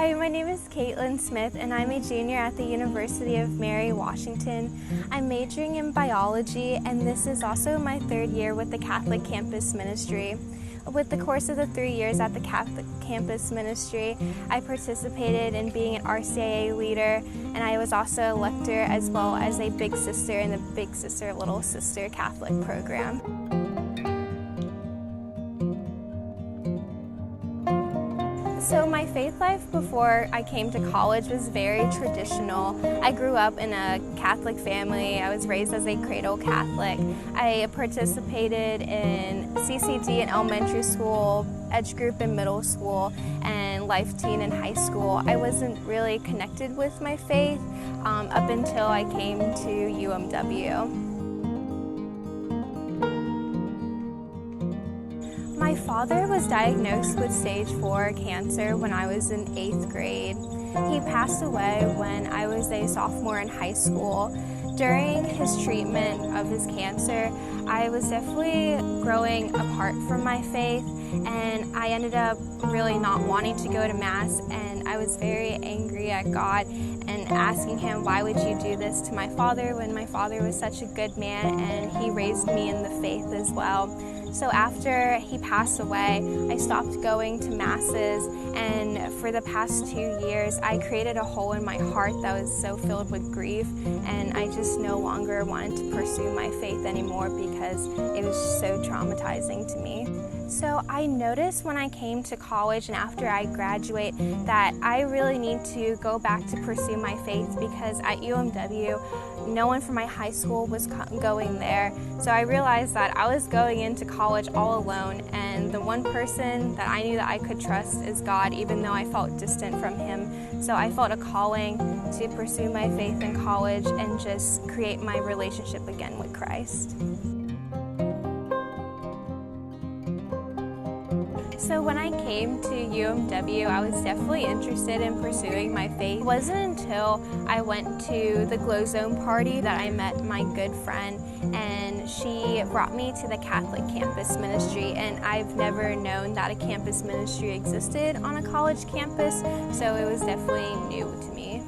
Hi, my name is Kaitlin Smyth, and I'm a junior at the University of Mary, Washington. I'm majoring in biology, and this is also my third year with the Catholic Campus Ministry. With the course of the 3 years at the Catholic Campus Ministry, I participated in being an RCIA leader, and I was also a lector as well as a Big Sister in the Big Sister Little Sister Catholic program. So my faith life before I came to college was very traditional. I grew up in a Catholic family. I was raised as a cradle Catholic. I participated in CCD in elementary school, Edge Group in middle school, and Life Teen in high school. I wasn't really connected with my faith up until I came to UMW. My father was diagnosed with stage 4 cancer when I was in 8th grade. He passed away when I was a sophomore in high school. During his treatment of his cancer, I was definitely growing apart from my faith, and I ended up really not wanting to go to Mass, and I was very angry at God and asking him, why would you do this to my father when my father was such a good man and he raised me in the faith as well. So after he passed away, I stopped going to Masses, and for the past 2 years, I created a hole in my heart that was so filled with grief, and I just no longer wanted to pursue my faith anymore because it was so traumatizing to me. So I noticed when I came to college and after I graduate that I really need to go back to pursue my faith, because at UMW, no one from my high school was going there. So I realized that I was going into college all alone, and the one person that I knew that I could trust is God, even though I felt distant from Him. So I felt a calling to pursue my faith in college and just create my relationship again with Christ. So when I came to UMW, I was definitely interested in pursuing my faith. It wasn't until I went to the Glow Zone party that I met my good friend, and she brought me to the Catholic Campus Ministry, and I've never known that a campus ministry existed on a college campus, so it was definitely new to me.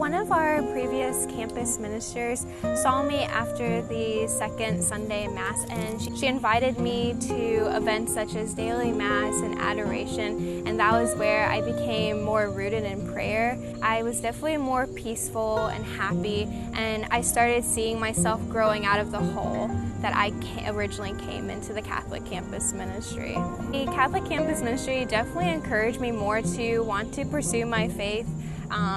One of our previous campus ministers saw me after the second Sunday Mass, and she invited me to events such as daily Mass and adoration, and that was where I became more rooted in prayer. I was definitely more peaceful and happy, and I started seeing myself growing out of the hole that I originally came into the Catholic Campus Ministry. The Catholic Campus Ministry definitely encouraged me more to want to pursue my faith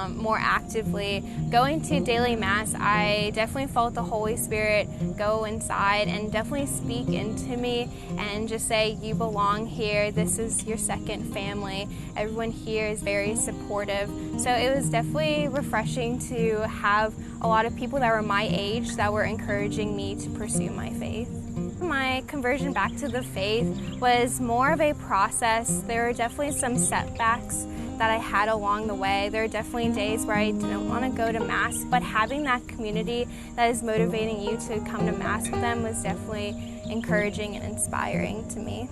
more actively. Going to daily Mass, I definitely felt the Holy Spirit go inside and definitely speak into me and just say, you belong here, this is your second family. Everyone here is very supportive. So it was definitely refreshing to have a lot of people that were my age that were encouraging me to pursue my faith. My conversion back to the faith was more of a process. There were definitely some setbacks that I had along the way. There are definitely days where I didn't want to go to Mass, but having that community that is motivating you to come to Mass with them was definitely encouraging and inspiring to me.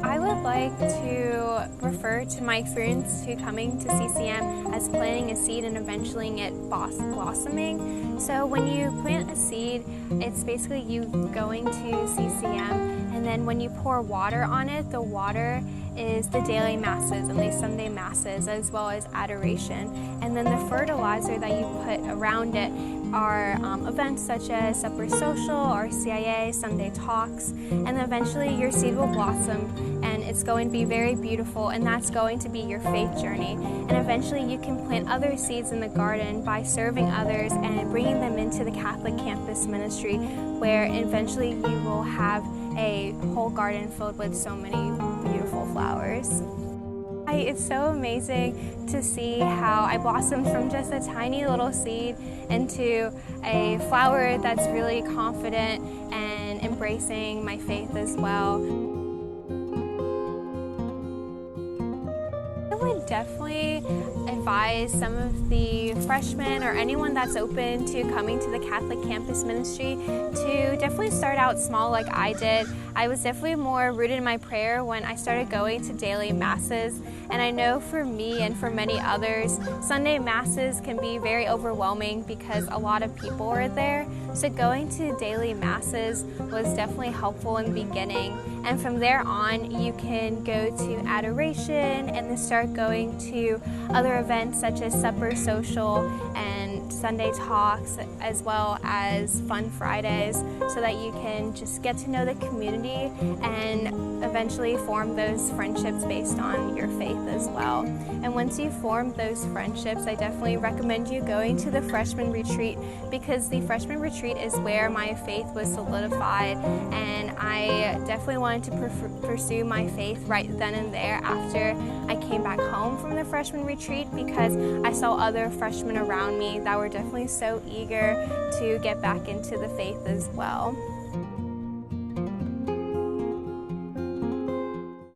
I would like to refer to my experience to coming to CCM as planting a seed and eventually it blossoming. So when you plant a seed, it's basically you going to CCM, and then when you pour water on it, the water is the daily Masses and the Sunday Masses as well as adoration. And then the fertilizer that you put around it are events such as Supper Social, RCIA, Sunday Talks, and eventually your seed will blossom and it's going to be very beautiful, and that's going to be your faith journey. And eventually you can plant other seeds in the garden by serving others and bringing them into the Catholic Campus Ministry, where eventually you will have a whole garden filled with so many beautiful flowers. It's so amazing to see how I blossomed from just a tiny little seed into a flower that's really confident and embracing my faith as well. I would definitely advise advise some of the freshmen or anyone that's open to coming to the Catholic campus ministry to definitely start out small like I did. I was definitely more rooted in my prayer when I started going to daily masses, and I know for me and for many others, Sunday masses can be very overwhelming because a lot of people are there. So going to daily masses was definitely helpful in the beginning, and from there on you can go to adoration and then start going to other events such as supper social and Sunday talks, as well as fun Fridays, so that you can just get to know the community and eventually form those friendships based on your faith as well. And once you form those friendships, I definitely recommend you going to the freshman retreat, because the freshman retreat is where my faith was solidified, and I definitely wanted to pursue my faith right then and there after I came back home from the freshman retreat, because I saw other freshmen around me that were definitely so eager to get back into the faith as well.